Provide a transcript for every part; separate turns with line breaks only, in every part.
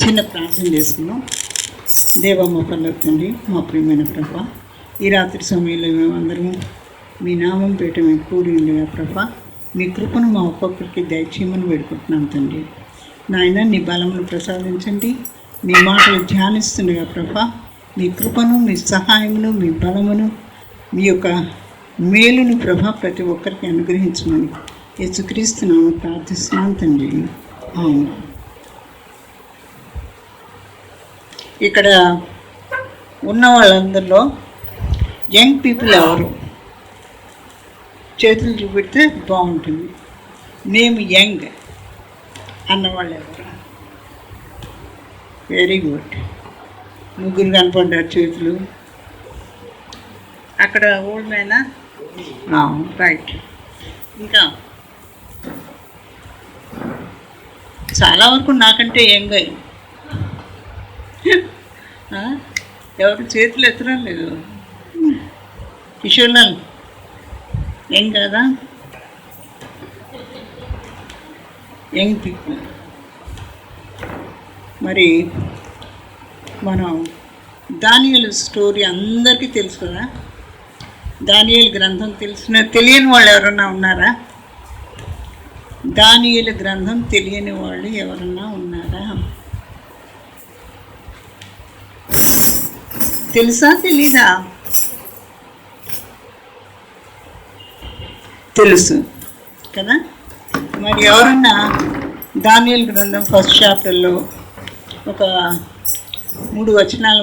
చిన్న ప్రార్థన చేసుకున్నాం. దేవమ్మ పల్లవుతుంది మా ప్రియమైన ప్రభ, ఈ రాత్రి సమయంలో మేమందరం మీ నామం పేట మేము కూడి ఉండేవా ప్రభ, మీ కృపను మా ఒక్కొక్కరికి దయచేయమని వేడుకుంటున్నాం తండ్రి. నాయన నీ బలమును ప్రసాదించండి. మీ మాటలు ధ్యానిస్తుండగా ప్రభ, మీ కృపను, మీ సహాయమును, మీ బలమును, మీ యొక్క మేలును ప్రభ ప్రతి ఒక్కరికి అనుగ్రహించమని యేసుక్రీస్తునామమున ప్రార్థిస్తున్నాం తండ్రి. అవును. ఇక్కడ ఉన్న వాళ్ళందరిలో యంగ్ పీపుల్ ఎవరు చేతులు చూపెడితే బాగుంటుంది. మేము యంగ్ అన్నవాళ్ళు ఎవరు? Very good. ముగ్గురు కనపడ్డారు చేతులు. అక్కడ ఓల్డ్ మ్యానా? రైట్. ఇంకా చాలా వరకు నాకంటే యంగ్ అయ్యి ఎవరు చేతులు ఎత్తడం లేదు. కిషోర్లాల్ ఏం కదా, యంగ్ పీపుల్. మరి మనం దానియేలు స్టోరీ అందరికీ తెలుసు కదా. దానియేలు గ్రంథం తెలియని వాళ్ళు ఎవరన్నా ఉన్నారా? దానియేలు గ్రంథం తెలియని వాళ్ళు ఎవరన్నా ఉన్నారా? తెలుసా తెలీదా? తెలుసు కదా. మరి ఎవరన్నా దానియేలు గ్రంథం ఫస్ట్ చాప్టర్లో ఒక 3-4 వచనాల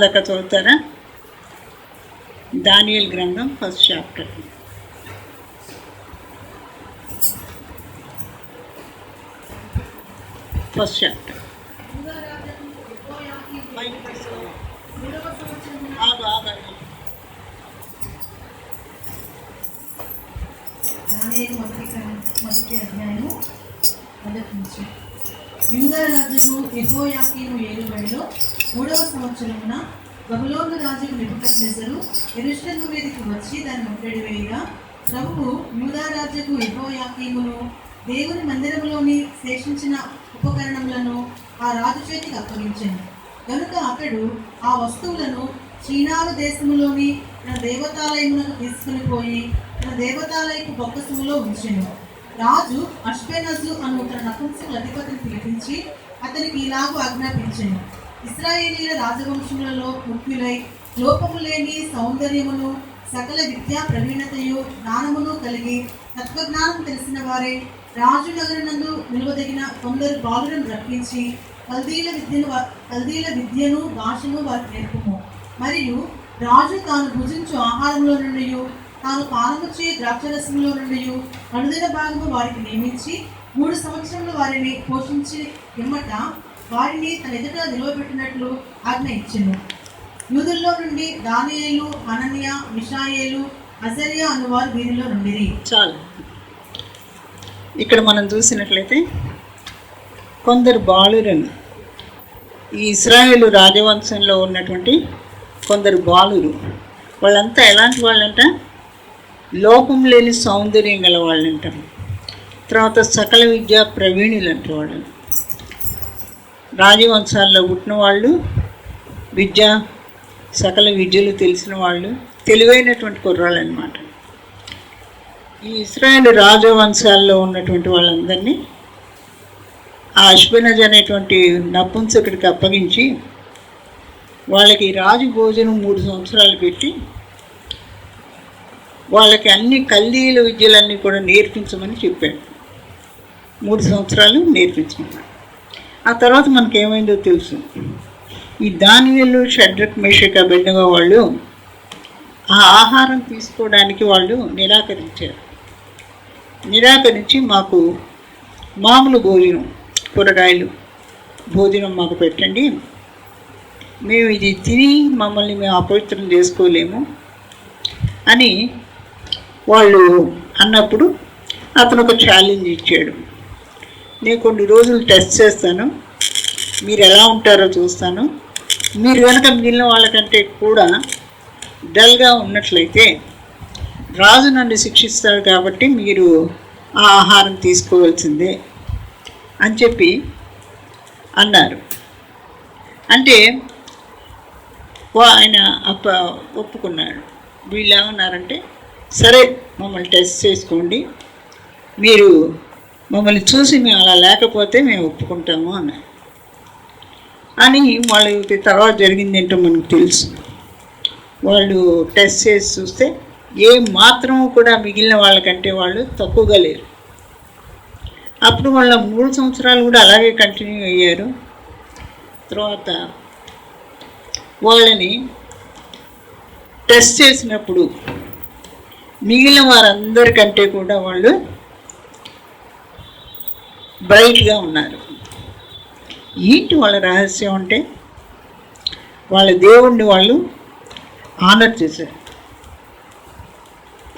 దాకా చదువుతారా? దానియేలు గ్రంథం ఫస్ట్ చాప్టర్. First chapter.
మొదటి అధ్యాయము 1 నుంచి. యూదా రాజుకు యెహోయాకీము ఏలుబడిలో 3వ సంవత్సరమున బబులోను రాజు నెబుకద్నెజరు యెరూషలేము మీదకి వచ్చి దాన్ని ముట్టడి వేయగా, ప్రభువు యూదా రాజుకు యెహోయాకీమును దేవుని మందిరములోని శేషించిన ఉపకరణములను ఆ రాజు చేతికి అప్పగించెను. కనుక అతడు ఆ వస్తువులను చీనారు దేశములోని తన దేవతాలయమునకు తీసుకుని పోయి తన దేవతాలయపు బొక్కసములో ఉంచెను. రాజు అష్పెనజు అను తన నపుంసకుల అధిపతిని పిలిపించి అతనికి ఇలాగూ ఆజ్ఞాపించెను: ఇశ్రాయేలీల రాజవంశములలో ముఖ్యులై లోపము లేని సౌందర్యమును సకల విద్యా ప్రవీణతయు జ్ఞానమును కలిగి తత్వజ్ఞానం తెలిసిన వారే రాజు నగరనందు నిలువదగిన కొందరు బాలులను రప్పించి కల్దీల విద్యను భాషను వారికి నేర్పుము. మరియు రాజు తాను భుజించు ఆహారంలో నుండి తాను పానము చే ద్రాక్షరసంలో నుండి అనుదిన భాగము వారికి నియమించి 3 సంవత్సరములు వారిని పోషించి ఇమ్మట వారిని తన ఎదుట నిలవబెట్టినట్లు ఆజ్ఞ ఇచ్చెను. యూదుల్లో నుండి దానియేలు, హనన్య, మిషాయేలు, అజర్యా అనువారు వీరిలో నుండిరి.
చాలు. ఇక్కడ మనం చూసినట్లయితే కొందరు బాలురని, ఈ ఇశ్రాయేలు రాజవంశంలో ఉన్నటువంటి కొందరు బాలురు, వాళ్ళంతా ఎలాంటి వాళ్ళంట? లోపం లేని సౌందర్యం గల వాళ్ళు అంటారు. తర్వాత సకల విద్యా ప్రవీణులు అంటారు. వాళ్ళు రాజవంశాల్లో పుట్టిన వాళ్ళు, సకల విద్యలు తెలిసిన వాళ్ళు, తెలివైనటువంటి కుర్రాళ్ళు అన్నమాట. ఈ ఇశ్రాయేలు రాజవంశాల్లో ఉన్నటువంటి వాళ్ళందరినీ ఆ అష్పెనజ్ అనేటువంటి నపుంసకుడికి అప్పగించి వాళ్ళకి రాజు భోజనం 3 సంవత్సరాలు పెట్టి వాళ్ళకి అన్ని కల్దీల విద్యలన్నీ కూడా నేర్పించమని చెప్పాడు. 3 సంవత్సరాలు నేర్పించమన్నాడు. ఆ తర్వాత మనకేమైందో తెలుసు. ఈ దానియేలు, షడ్రక్, మేషక్, అబేద్నెగో వాళ్ళు ఆ ఆహారం తీసుకోవడానికి వాళ్ళు నిరాకరించి మాకు మామూలు భోజనం, కూరగాయలు భోజనం మాకు పెట్టండి, మేము ఇది తిని మమ్మల్ని మేము అపవిత్రం చేసుకోలేము అని వాళ్ళు అన్నప్పుడు అతను ఒక ఛాలెంజ్ ఇచ్చాడు. నేను కొన్ని రోజులు టెస్ట్ చేస్తాను, మీరు ఎలా ఉంటారో చూస్తాను, మీరు కనుక మిగిలిన వాళ్ళకంటే కూడా డల్గా ఉన్నట్లయితే రాజు నన్ను శిక్షిస్తాడు, కాబట్టి మీరు ఆ ఆహారం తీసుకోవాల్సిందే అని చెప్పి అన్నారు. అంటే ఆయన ఒప్పుకున్నాడు. వీళ్ళు ఏమన్నారంటే, సరే మమ్మల్ని టెస్ట్ చేసుకోండి, మీరు మమ్మల్ని చూసి మేము అలా లేకపోతే మేము ఒప్పుకుంటాము అన్నారు. అని వాళ్ళకి తర్వాత జరిగింది ఏంటో మనకు తెలుసు. వాళ్ళు టెస్ట్ చేసి చూస్తే ఏ మాత్రము కూడా మిగిలిన వాళ్ళకంటే వాళ్ళు తక్కువగా లేరు. అప్పుడు వాళ్ళ 3 సంవత్సరాలు కూడా అలాగే కంటిన్యూ అయ్యారు. తర్వాత వాళ్ళని టెస్ట్ చేసినప్పుడు మిగిలిన వారందరికంటే కూడా వాళ్ళు బ్రైట్గా ఉన్నారు. ఏంటి వాళ్ళ రహస్యం అంటే, వాళ్ళ దేవుణ్ణి వాళ్ళు ఆనర్ చేశారు.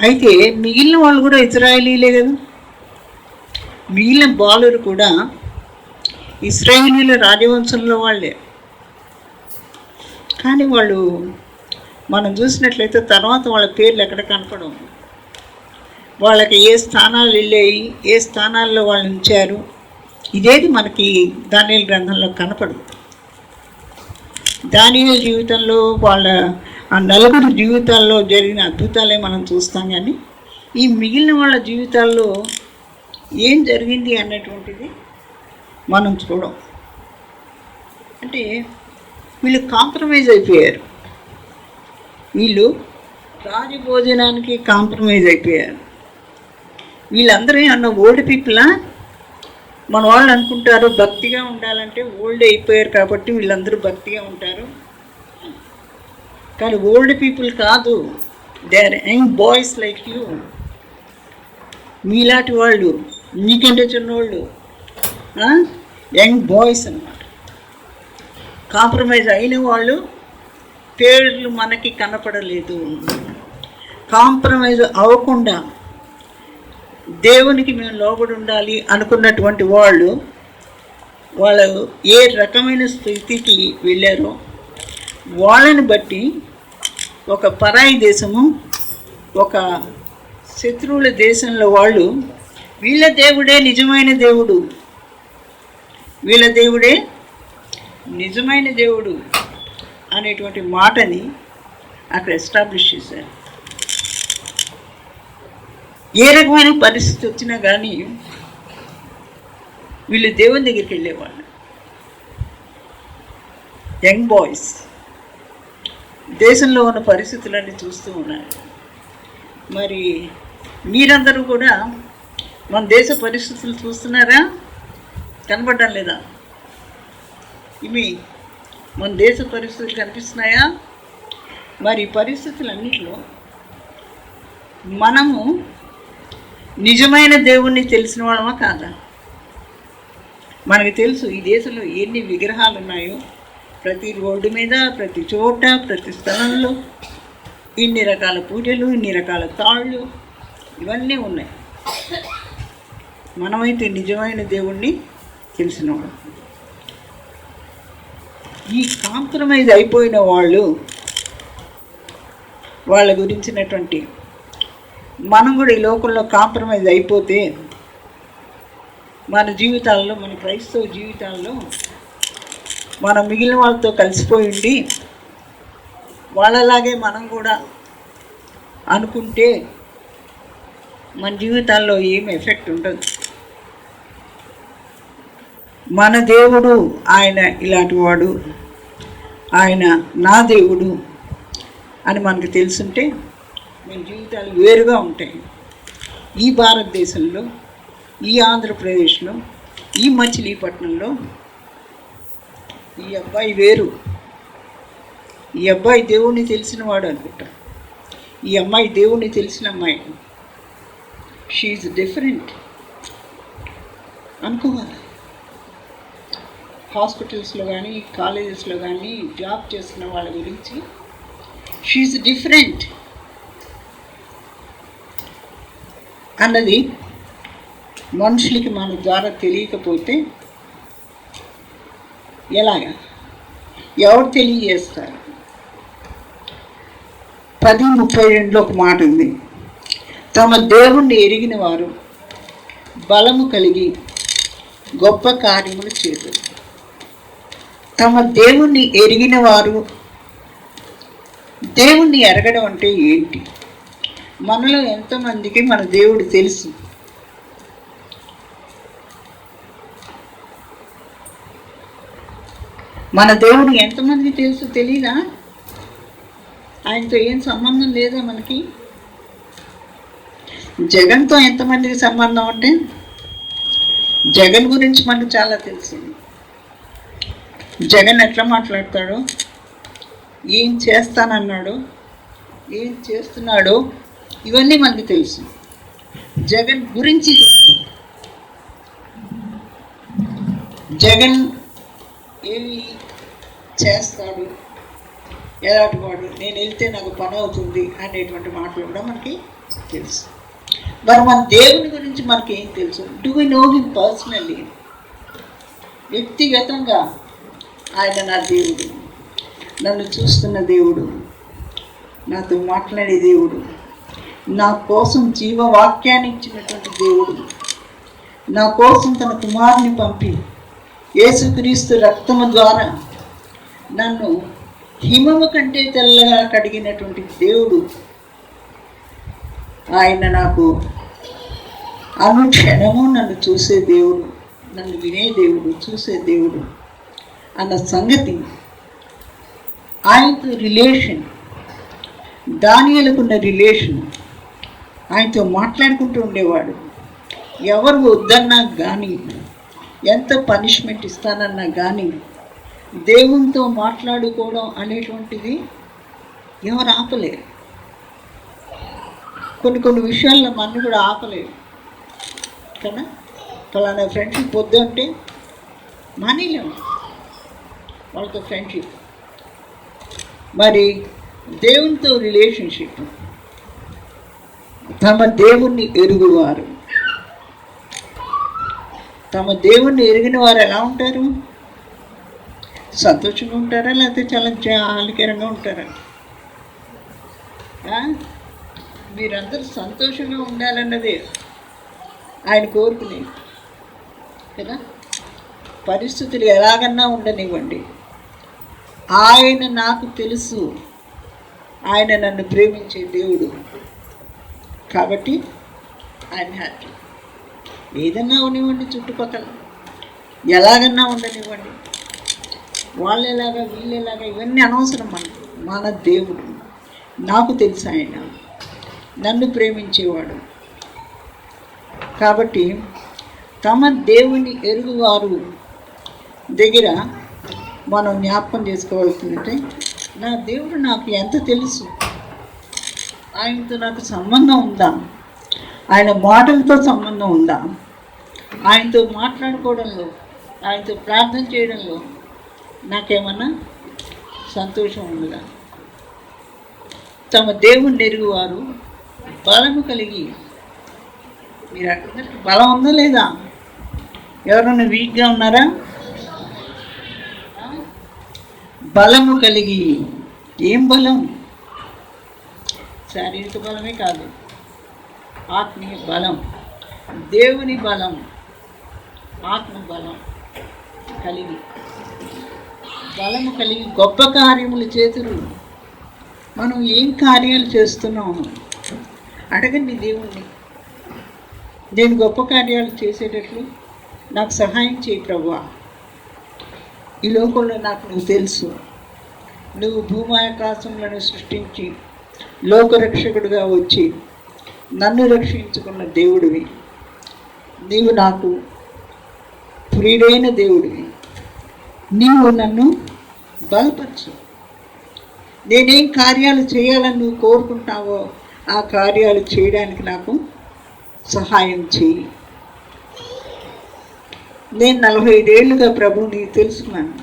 అయితే మిగిలిన వాళ్ళు కూడా ఇజ్రాయేలీలే కదా, మిగిలిన బాలురు కూడా ఇశ్రాయేలీల రాజవంశంలో వాళ్ళే. కానీ వాళ్ళు మనం చూసినట్లయితే తర్వాత వాళ్ళ పేర్లు ఎక్కడ కనపడవు. వాళ్ళకి ఏ స్థానాలు వెళ్ళాయి, ఏ స్థానాల్లో వాళ్ళు ఉంచారు, ఇదేది మనకి దానియేలు గ్రంథంలో కనపడదు. దానియేలు జీవితంలో వాళ్ళ ఆ 4 జీవితాల్లో జరిగిన అద్భుతాలే మనం చూస్తాం, కానీ ఈ మిగిలిన వాళ్ళ జీవితాల్లో ఏం జరిగింది అన్నటువంటిది మనం చూడం. అంటే వీళ్ళు కాంప్రమైజ్ అయిపోయారు. వీళ్ళు రాజభోజనానికి కాంప్రమైజ్ అయిపోయారు. వీళ్ళందరూ అన్న ఓల్డ్ పీపులా? మన వాళ్ళు అనుకుంటారు భక్తిగా ఉండాలంటే ఓల్డ్ అయిపోయారు కాబట్టి వీళ్ళందరూ భక్తిగా ఉంటారు. కానీ ఓల్డ్ పీపుల్ కాదు, they are young boys like you. మీలాంటి వాళ్ళు, మీకంటే చిన్నవాళ్ళు, యంగ్ బాయ్స్ అన్నమాట. కాంప్రమైజ్ అయిన వాళ్ళు పేర్లు మనకి కనపడలేదు. కాంప్రమైజ్ అవ్వకుండా దేవునికి మేము లోబడి ఉండాలి అనుకున్నటువంటి వాళ్ళు ఏ రకమైన స్థితికి వెళ్ళారో వాళ్ళని బట్టి ఒక పరాయి దేశము, ఒక శత్రువుల దేశంలో వాళ్ళు వీళ్ళ దేవుడే నిజమైన దేవుడు, వీళ్ళ దేవుడే నిజమైన దేవుడు అనేటువంటి మాటని అక్కడ ఎస్టాబ్లిష్ చేశారు. ఏ రకమైన పరిస్థితి వచ్చినా కానీ వీళ్ళు దేవుని దగ్గరికి వెళ్ళేవాళ్ళు. యంగ్ బాయ్స్ దేశంలో ఉన్న పరిస్థితులన్నీ చూస్తూ ఉన్నారు. మరి మీరందరూ కూడా మన దేశ పరిస్థితులు చూస్తున్నారా? కనబడడం లేదా? ఇవి మన దేశ పరిస్థితులు కనిపిస్తున్నాయా? మరి పరిస్థితులన్నింటిలో మనము నిజమైన దేవుణ్ణి తెలిసిన వాళ్ళమా కాదా? మనకు తెలుసు ఈ దేశంలో ఎన్ని విగ్రహాలు ఉన్నాయో, ప్రతి రోడ్డు మీద, ప్రతి చోట, ప్రతి స్థలంలో ఇన్ని రకాల పూజలు, ఇన్ని రకాల తాళ్ళు, ఇవన్నీ ఉన్నాయి. మనమైతే నిజమైన దేవుణ్ణి తెలిసినవాడు. ఈ కాంప్రమైజ్ అయిపోయిన వాళ్ళ గురించినటువంటి మనం కూడా ఈ లోకంలో కాంప్రమైజ్ అయిపోతే మన జీవితాల్లో, మన క్రైస్తవ జీవితాల్లో మనం మిగిలిన వాళ్ళతో కలిసిపోయి ఉండి వాళ్ళలాగే మనం కూడా అనుకుంటే మన జీవితాల్లో ఏమి ఎఫెక్ట్ ఉండదు. మన దేవుడు ఆయన ఇలాంటి వాడు, ఆయన నా దేవుడు అని మనకు తెలుసుంటే మన జీవితాలు వేరుగా ఉంటాయి. ఈ భారతదేశంలో, ఈ ఆంధ్రప్రదేశ్లో, ఈ మచిలీపట్నంలో ఈ అబ్బాయి వేరు, ఈ అబ్బాయి దేవుణ్ణి తెలిసిన వాడు అనుకుంటా, ఈ అమ్మాయి దేవుణ్ణి తెలిసిన అమ్మాయి, షీఈ్ డిఫరెంట్ అనుకోవాలి. హాస్పిటల్స్లో కానీ, కాలేజెస్లో కానీ జాబ్ చేస్తున్న వాళ్ళ గురించి షీఈ్ డిఫరెంట్ అన్నది మనుషులకి మన ద్వారా తెలియకపోతే ఎలాగా? ఎవరు తెలియజేస్తారు? 10:32 ఒక మాట ఉంది, తమ దేవుణ్ణి ఎరిగిన వారు బలము కలిగి గొప్ప కార్యములు చేశారు. తమ దేవుణ్ణి ఎరిగిన వారు. దేవుణ్ణి ఎరగడం అంటే ఏంటి? మనలో ఎంతమందికి మన దేవుడు తెలుసు? మన దేవుడు ఎంతమందికి తెలుసు తెలీదా? ఆయనతో ఏం సంబంధం లేదా మనకి? జగన్తో ఎంతమందికి సంబంధం అంటే జగన్ గురించి మనకు చాలా తెలుసు. జగన్ ఎట్లా మాట్లాడతాడో, ఏం చేస్తానన్నాడో, ఏం చేస్తున్నాడో ఇవన్నీ మనకు తెలుసు. జగన్ గురించి తెలుసు. జగన్ ఏమి చేస్తాడు, ఎలాంటి వాడు, నేను వెళ్తే నాకు పని అవుతుంది అనేటువంటి మాటలు కూడా మనకి తెలుసు. మరి మన దేవుని గురించి మనకి ఏం తెలుసు? Do we know him personally? వ్యక్తిగతంగా ఆయన నా దేవుడు, నన్ను చూస్తున్న దేవుడు, నాతో మాట్లాడే దేవుడు, నా కోసం జీవవాక్యాన్ని ఇచ్చినటువంటి దేవుడు, నా కోసం తన కుమారుని పంపి యేసుక్రీస్తు రక్తము ద్వారా నన్ను హిమము కంటే తెల్లగా కడిగినటువంటి దేవుడు. ఆయన నాకు అనుక్షణము నన్ను చూసే దేవుడు, నన్ను వినే దేవుడు, చూసే దేవుడు అన్న సంగతి, ఆయనతో రిలేషన్, దానియేలుకున్న రిలేషన్, ఆయనతో మాట్లాడుకుంటూ ఉండేవాడు. ఎవరు వద్దన్నా కానీ, ఎంత పనిష్మెంట్ ఇస్తానన్నా కానీ దేవునితో మాట్లాడుకోవడం అనేటువంటిది ఎవరు ఆపలేరు. కొన్ని విషయాల్లో మన కూడా ఆపలేరు కదా. ఫలానా ఫ్రెండ్షిప్ వద్దు అంటే మానేలేము వాళ్ళతో ఫ్రెండ్షిప్. మరి దేవునితో రిలేషన్షిప్, తమ దేవుణ్ణి ఎరుగువారు. తమ దేవుణ్ణి ఎరిగిన వారు ఎలా ఉంటారు? సంతోషంగా ఉంటారా, లేకపోతే చాలా జాలికరంగా ఉంటారా? మీరందరూ సంతోషంగా ఉండాలన్నదే ఆయన కోరుకునేది కదా. పరిస్థితులు ఎలాగన్నా ఉండనివ్వండి, ఆయన నాకు తెలుసు, ఆయన నన్ను ప్రేమించే దేవుడు కాబట్టి ఆయన హ్యాపీ. ఏదన్నా ఉండనివ్వండి, చుట్టుపక్కల ఎలాగన్నా ఉండనివ్వండి, వాళ్ళు ఎలాగా వీళ్ళు ఎలాగా ఇవన్నీ అనవసరం. మన దేవుడు నాకు తెలుసు, ఆయన నన్ను ప్రేమించేవాడు కాబట్టి తమ దేవుని ఎరుగువారు దగ్గర మనం జ్ఞాపకం చేసుకోవాల్సిందంటే, నా దేవుడు నాకు ఎంత తెలుసు, ఆయనతో నాకు సంబంధం ఉందా, ఆయన మాటలతో సంబంధం ఉందా, ఆయనతో మాట్లాడుకోవడంలో, ఆయనతో ప్రార్థన చేయడంలో నాకేమన్నా సంతోషం ఉండదా? తమ దేవుణ్ణి ఎరుగువారు బలము కలిగి. మీరు అందరికీ బలం ఉందా లేదా? ఎవరైనా వీక్గా ఉన్నారా? బలము కలిగి. ఏం బలం? శారీరక బలమే కాదు, ఆత్మీయ బలం, దేవుని బలం, ఆత్మ బలం కలిగి, బలము కలిగి గొప్ప కార్యములు చేతురు. మనం ఏం కార్యాలు చేస్తున్నాము అడగండి దేవుణ్ణి. నేను గొప్ప కార్యాలు చేసేటట్లు నాకు సహాయం చేయి ప్రభువా. ఈ లోకంలో నాకు నువ్వు తెలుసు, నువ్వు భూమాకాశములను సృష్టించి లోకరక్షకుడిగా వచ్చి నన్ను రక్షించుకున్న దేవుడివి, నీవు నాకు ప్రియుడైన దేవుడివి, నీవు నన్ను బలపరచు. నేనేం కార్యాలు చేయాలని నువ్వు కోరుకుంటావో ఆ కార్యాలు చేయడానికి నాకు సహాయం చేయి. నేను 45 ఏళ్ళుగా ప్రభువు నీకు తెలుసుకున్నాను.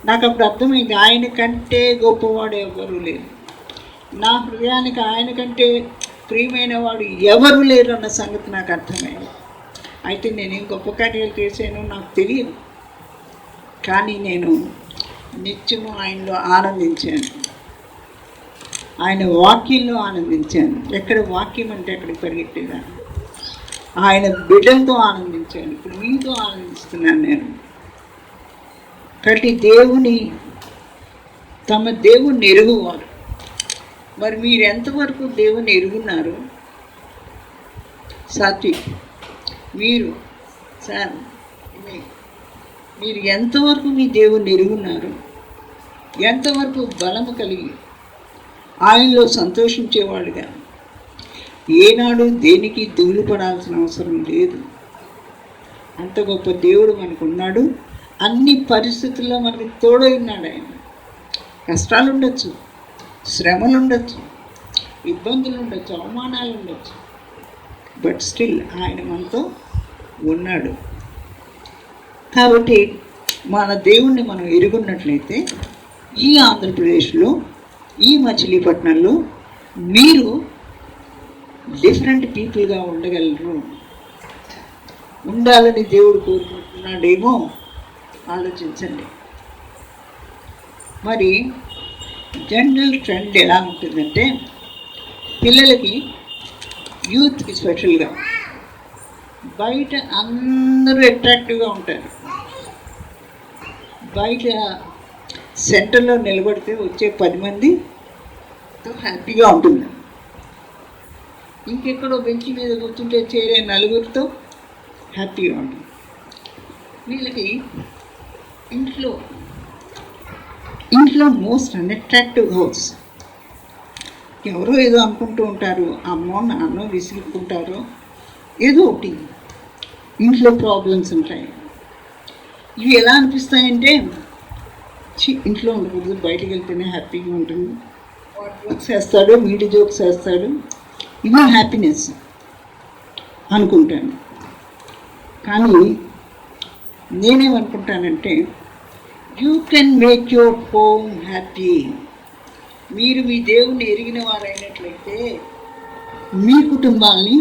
నాకు అప్పుడు అర్థమైంది, ఆయన కంటే గొప్పవాడు ఎవరు లేరు, నా హృదయానికి ఆయన కంటే ప్రియమైన వాడు ఎవరు లేరు అన్న సంగతి నాకు అర్థమైంది. అయితే నేనేం గొప్ప కార్యాలు చేశానో నాకు తెలియదు, కానీ నేను నిత్యము ఆయనలో ఆనందించాను, ఆయన వాక్యంలో ఆనందించాను. ఎక్కడ వాక్యం అంటే అక్కడికి పరిగెట్టేదాన్ని. ఆయన బిడ్డలతో ఆనందించాను, ఇప్పుడు మీతో ఆనందిస్తున్నాను నేను. కాబట్టి తమ దేవుణ్ణి ఎరుగువారు. మరి మీరు ఎంతవరకు దేవుని ఎరుగున్నారు? సాత్విక్, మీరు సార్, మీరు ఎంతవరకు మీ దేవుణ్ణి ఎరుగున్నారు? ఎంతవరకు బలము కలిగి ఆయనలో సంతోషించేవాడుగా ఏనాడు దేనికి దిగులు పడాల్సిన అవసరం లేదు. అంత గొప్ప దేవుడు మనకు ఉన్నాడు. అన్ని పరిస్థితుల్లో మనకి తోడై ఉన్నాడు. ఆయన కష్టాలు ఉండొచ్చు, శ్రమలు ఉండొచ్చు, ఇబ్బందులు ఉండొచ్చు, అవమానాలు ఉండొచ్చు, బట్ స్టిల్ ఆయన మనతో ఉన్నాడు. కాబట్టి మన దేవుణ్ణి మనం ఎరుగున్నట్లయితే ఈ ఆంధ్రప్రదేశ్లో, ఈ మచిలీపట్నంలో మీరు డిఫరెంట్ పీపుల్గా ఉండగలరు. ఉండాలని దేవుడు కోరుకుంటున్నాడేమో ఆలోచించండి. మరి జనరల్ ట్రెండ్ ఎలా ఉంటుందంటే, పిల్లలకి, యూత్కి స్పెషల్గా బయట అందరూ అట్రాక్టివ్గా ఉంటారు. బయట సెంటర్లో నిలబడితే వచ్చే 10 మందితో హ్యాపీగా ఉంటుంది. ఇంకెక్కడో బెంచ్ మీద కూర్చుంటే చేరే 4గురితో హ్యాపీగా ఉంటుంది. వీళ్ళకి ఇంట్లో మోస్ట్ అన్అట్రాక్టివ్ హౌస్. ఎవరో ఏదో అనుకుంటూ ఉంటారు, అమ్మో నాన్నో విసుగుకుంటారు, ఏదో ఒకటి ఇంట్లో ప్రాబ్లమ్స్ ఉంటాయి. ఇవి ఎలా అనిపిస్తాయంటే, ఇంట్లో ఉండకూడదు, బయటికి వెళ్తేనే హ్యాపీగా ఉంటుంది. వాడు జోక్స్ వేస్తాడు, మీడి జోక్స్ వేస్తాడు, ఇవి హ్యాపీనెస్ అనుకుంటాను. కానీ నేనేమనుకుంటానంటే, you can make your home happy. మీరు మీ దేవుణ్ణి ఎరిగిన వారైనట్లయితే మీ కుటుంబాన్ని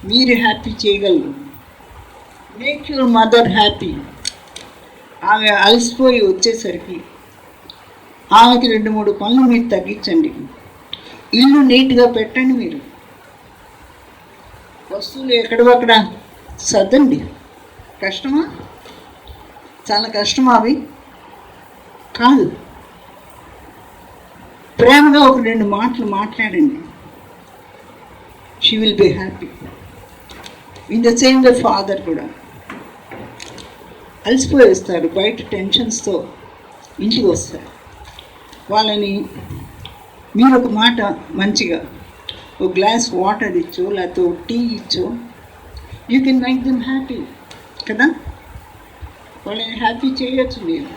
మీరు హ్యాపీ చేయగలరు. Make your mother happy. ఆమె అలసిపోయి వచ్చేసరికి ఆమెకి 2-3 పనులు మీరు తగ్గించండి. ఇల్లు నీట్గా పెట్టండి. మీరు వస్తువులు ఎక్కడొక్కడ సర్దండి. కష్టమా? చాలా కష్టమా? అవి కాదు. ప్రేమగా ఒక 2 మాటలు మాట్లాడండి. She will be happy. In the same way father కూడా అలసిపోయేస్తారు, బయట టెన్షన్స్తో ఇంటికి వస్తారు. వాళ్ళని మీరు ఒక మాట మంచిగా ఒక గ్లాస్ వాటర్ ఇచ్చో, లేకపోతే ఒక టీ ఇచ్చో, you can make them happy కదా. వాళ్ళని హ్యాపీ చేయొచ్చు మీరు.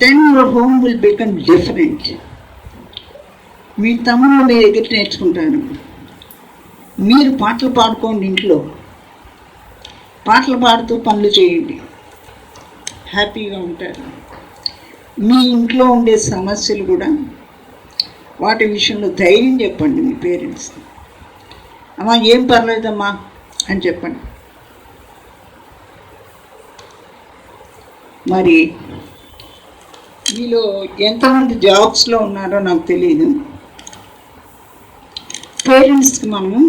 Then your home will become different. మీ తమ్ముళ్ళు మీ దగ్గర నేర్చుకుంటారు. మీరు పాటలు పాడుకోండి, ఇంట్లో పాటలు పాడుతూ పనులు చేయండి, హ్యాపీగా ఉంటారు. మీ ఇంట్లో ఉండే సమస్యలు కూడా వాటి విషయంలో ధైర్యం చెప్పండి మీ పేరెంట్స్. అమ్మా ఏం పర్లేదమ్మా అని చెప్పండి. మరి మీలో ఎంతమంది జాబ్స్లో ఉన్నారో నాకు తెలియదు. పేరెంట్స్కి మనము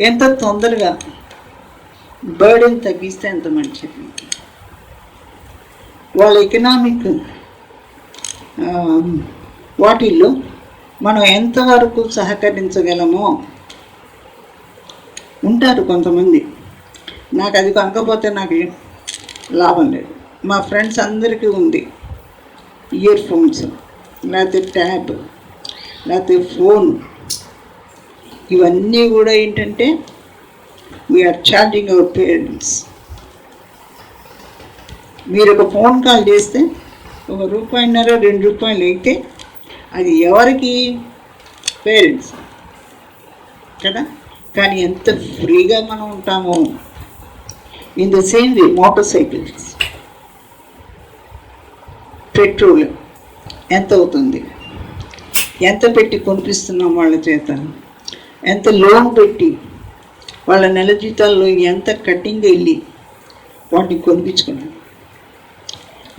ఎంత తొందరగా బర్డెన్ తగ్గిస్తే అంత మంచిది. వాళ్ళ ఎకనామిక్ వాటిల్లో మనం ఎంతవరకు సహకరించగలమో. ఉంటారు కొంతమంది, నాకు అది కొనకపోతే నాకు లాభం లేదు. మా ఫ్రెండ్స్ అందరికీ ఉంది ఇయర్ ఫోన్స్, లేకపోతే ట్యాబ్, లేకపోతే ఫోన్. ఇవన్నీ కూడా ఏంటంటే వీఆర్ ఛార్జింగ్ అవర్ పేరెంట్స్. మీరు ఒక ఫోన్ కాల్ చేస్తే ₹1.5 ₹2 అయితే అది ఎవరికి? పేరెంట్స్ కదా. కానీ ఎంత ఫ్రీగా మనం ఉంటామో. In the same way motor cycles, petrol ఎంత అవుతుంది? ఎంత పెట్టి కొనిపిస్తున్నాం వాళ్ళ చేత? ఎంత లోన్ పెట్టి వాళ్ళ నెల జీతాల్లో ఎంత కటింగ్ వెళ్ళి వాటిని కొనిపించుకున్నాను.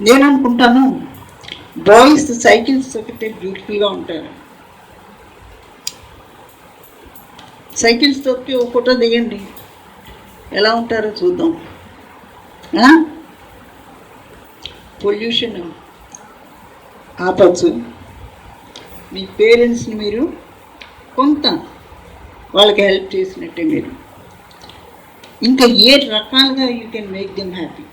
నేను అనుకుంటాను బాయ్స్ సైకిల్స్ తొక్కితే బ్యూటిఫుల్గా ఉంటారు. సైకిల్స్ తొక్కి ఒక ఫోటో దిగండి, ఎలా ఉంటారో చూద్దాం. పొల్యూషన్ ఆపచ్చు. మీ పేరెంట్స్ని మీరు కొంత వాళ్ళకి హెల్ప్ చేసినట్టే. మీరు ఇంకా ఏ రకాలుగా you can make them happy.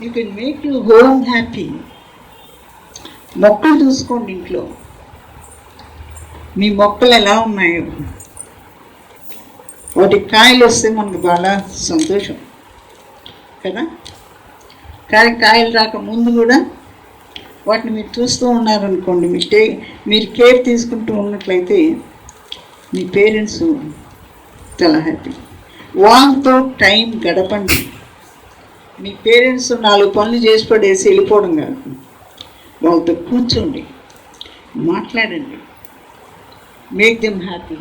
You can make your home happy. మొక్కలు చూసుకోండి ఇంట్లో. మీ మొక్కలు ఎలా ఉన్నాయో, వాటి కాయలు వస్తే మనకు చాలా సంతోషం కదా. కానీ కాయలు రాక ముందు కూడా వాటిని మీరు చూస్తూ ఉన్నారనుకోండి, మీరు కేర్ తీసుకుంటూ ఉన్నట్లయితే మీ పేరెంట్స్ చాలా హ్యాపీ. వాళ్ళతో టైం గడపండి. మీ పేరెంట్స్ 4 పనులు చేసి పడేసి వెళ్ళిపోవడం కాదు. వాళ్ళతో కూర్చోండి, మాట్లాడండి, మేక్ దెమ్ హ్యాపీ.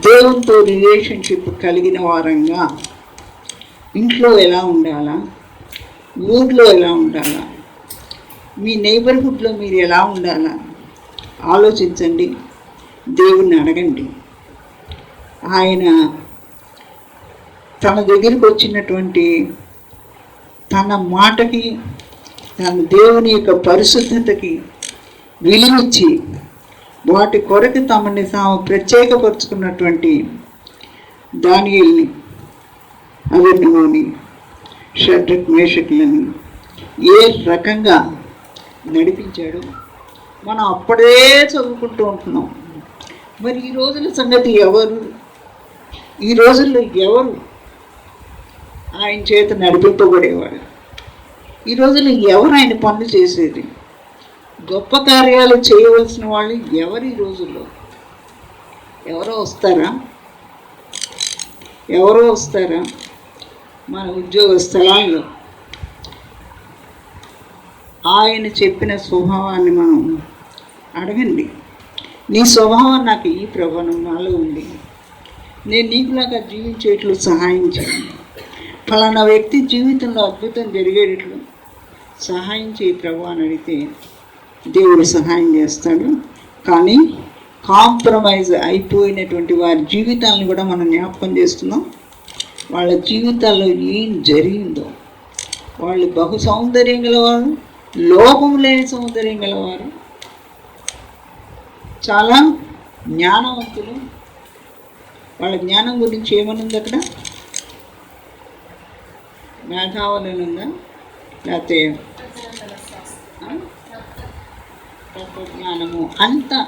దేవునితో రిలేషన్షిప్ కలిగిన వారంగా ఇంట్లో ఎలా ఉండాలా, ఊర్లో ఎలా ఉండాలా, మీ నైబర్హుడ్లో మీరు ఎలా ఉండాలా ఆలోచించండి. దేవుణ్ణి అడగండి. ఆయన తన దగ్గరికి వచ్చినటువంటి తన మాటకి, తన దేవుని యొక్క పరిశుద్ధతకి విలువిచ్చి వాటి కొరకు తమని తాము ప్రత్యేకపరుచుకున్నటువంటి దానియేలుని, అబేద్నెగోని, షడ్రక్, మేషకులను ఏ రకంగా నడిపించాడు మనం అప్పుడే చదువుకుంటూ ఉంటున్నాం. మరి ఈ రోజుల సంగతి ఈ రోజుల్లో ఎవరు ఆయన చేత నడిపింపబడేవాడు? ఈ రోజుల్లో ఎవరు ఆయన పనులు చేసేది? గొప్ప కార్యాలు చేయవలసిన వాళ్ళు ఎవరు ఈ రోజుల్లో? ఎవరో వస్తారా మన ఉద్యోగ స్థలాల్లో ఆయన చెప్పిన స్వభావాన్ని మనం అడగండి. నీ స్వభావం నాకు ఈ ప్రభావం నాలో ఉంది, నేను నీకులాగా జీవించేట్లు సహాయం చేయండి. ఫలానా వ్యక్తి జీవితంలో అద్భుతం జరిగేటట్లు సహాయం చేయి ప్రభు అని అడిగితే దేవుడు సహాయం చేస్తాడు. కానీ కాంప్రమైజ్ అయిపోయినటువంటి వారి జీవితాలను కూడా మనం జ్ఞాపకం చేస్తున్నాం. వాళ్ళ జీవితాల్లో ఏం జరిగిందో, వాళ్ళు బహు సౌందర్యం గలవారు, లోపం లేని సౌందర్యం గలవారు, చాలా జ్ఞానవంతులు. వాళ్ళ జ్ఞానం గురించి ఏమనుంది అక్కడ? మేధావులను ఉందా, లేకపోతే తత్వజ్ఞానము అంతా?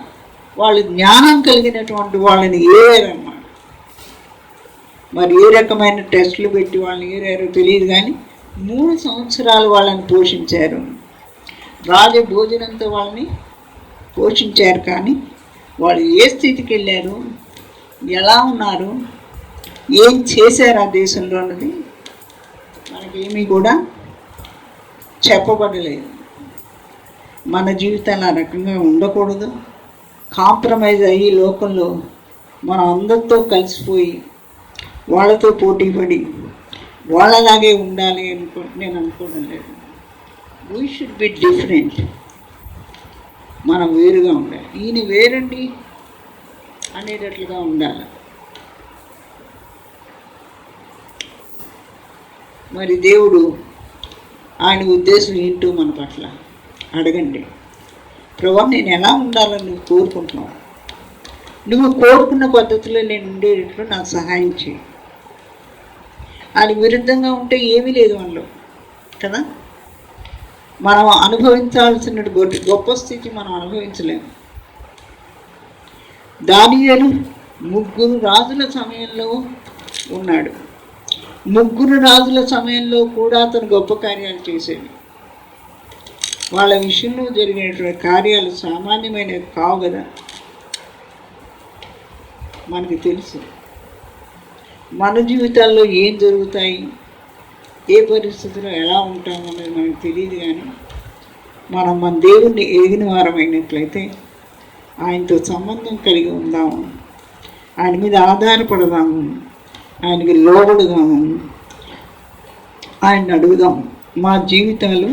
వాళ్ళు జ్ఞానం కలిగినటువంటి వాళ్ళని ఏరారన్నమాట. మరి ఏ రకమైన టెస్టులు పెట్టి వాళ్ళని ఏరారో తెలియదు, కానీ 3 సంవత్సరాలు వాళ్ళని పోషించారు. రాజభోజనంతో వాళ్ళని పోషించారు. కానీ వాళ్ళు ఏ స్థితికి వెళ్ళారు, ఎలా ఉన్నారు, ఏం చేశారు ఆ దేశంలో అన్నది మనకేమీ కూడా చెప్పబడలేదు. మన జీవితాలు ఆ రకంగా ఉండకూడదు. కాంప్రమైజ్ అయ్యి లోకంలో మనం అందరితో కలిసిపోయి వాళ్ళతో పోటీపడి వాళ్ళలాగే ఉండాలి నేను అనుకోవడం లేదు. We should be different. మనం వేరుగా ఉండాలి. ఈయన వేరండి అనేటట్లుగా ఉండాలి. మరి దేవుడు ఆయన ఉద్దేశం ఏంటో మన పట్ల అడగండి. ప్రభు, నేను ఎలా ఉండాలని నువ్వు కోరుకుంటున్నావు? నువ్వు కోరుకున్న పద్ధతిలో నేను ఉండేటట్లు నాకు సహాయం చేయి. అది విరుద్ధంగా ఉంటే ఏమీ లేదు మనలో కదా. మనం అనుభవించాల్సిన గొప్ప స్థితి మనం అనుభవించలేము. దానియేలు 3 రాజుల సమయంలో ఉన్నాడు. 3 రాజుల సమయంలో కూడా అతను గొప్ప కార్యాలు చేసేవి. వాళ్ళ విషయంలో జరిగినటువంటి కార్యాలు సామాన్యమైనవి కావు కదా. మనకి తెలుసు మన జీవితాల్లో ఏం జరుగుతాయి, ఏ పరిస్థితుల్లో ఎలా ఉంటాం అనేది మనకు తెలియదు. కానీ మనం మన దేవుణ్ణి ఎరిగిన వారమైనట్లయితే ఆయనతో సంబంధం కలిగి ఉందాము, ఆయన మీద ఆధారపడదాము, ఆయనకి లోబడదాము, ఆయన అడుగుదాం. మా జీవితాలు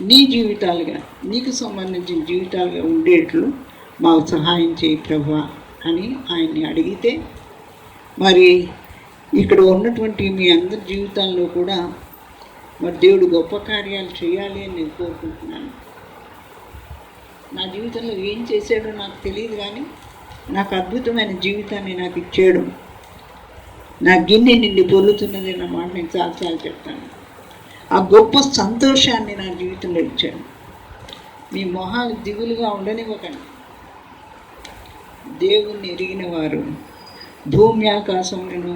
నీ జీవితాలుగా, నీకు సంబంధించిన జీవితాలుగా ఉండేట్లు మాకు సహాయం చేయి ప్రభువా అని ఆయన్ని అడిగితే, మరి ఇక్కడ ఉన్నటువంటి మీ అందరి జీవితాల్లో కూడా మరి దేవుడు గొప్ప కార్యాలు చేయాలి అని నేను కోరుకుంటున్నాను. నా జీవితంలో ఏం చేశాడో నాకు తెలియదు, కానీ నాకు అద్భుతమైన జీవితాన్ని నాకు ఇచ్చాడు. నా గిన్నె నిండి పొల్లుతున్నది అన్న మాట నేను చాలాసార్లు చెప్తాను. ఆ గొప్ప సంతోషాన్ని నా జీవితంలో ఇచ్చాడు. మీ మొహాలు దిగులుగా ఉండనివ్వకండి. దేవుణ్ణి ఎరిగిన వారు, భూమి ఆకాశములను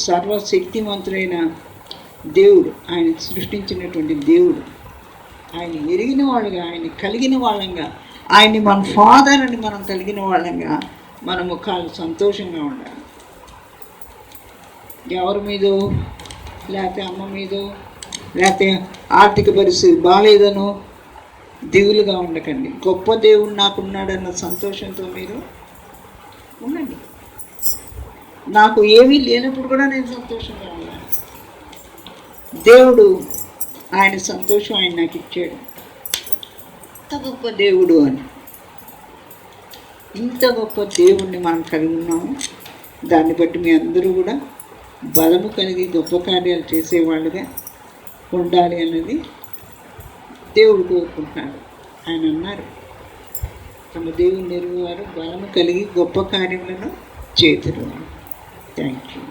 సర్వశక్తిమంతుడైన దేవుడు, ఆయన సృష్టించినటువంటి దేవుడు, ఆయన ఎరిగిన వాళ్ళుగా, ఆయన కలిగిన వాళ్ళంగా, ఆయన్ని మన ఫాదర్ అని మనం కలిగిన వాళ్ళంగా మన ముఖాలు సంతోషంగా ఉండాలి. ఎవరి మీదో, లేకపోతే అమ్మ మీదో, లేకపోతే ఆర్థిక పరిస్థితి బాగాలేదనో దిగులుగా ఉండకండి. గొప్ప దేవుడు నాకున్నాడన్న సంతోషంతో మీరు ఉండండి. నాకు ఏమీ లేనప్పుడు కూడా నేను సంతోషంగా ఉన్నాను. దేవుడు ఆయన సంతోషం ఆయన నాకు ఇచ్చాడు. ఇంత గొప్ప దేవుడు అని, ఇంత గొప్ప దేవుడిని మనం కలిగి ఉన్నాము. దాన్ని బట్టి మీ అందరూ కూడా బలము కలిగి గొప్ప కార్యాలు చేసేవాళ్ళుగా ఉండాలి అన్నది దేవుడు కోరుకుంటున్నాడు. ఆయన అన్నారు, తమ దేవుని ఎరుగువారు బలము కలిగి గొప్ప కార్యములను చేతురు. Thank you.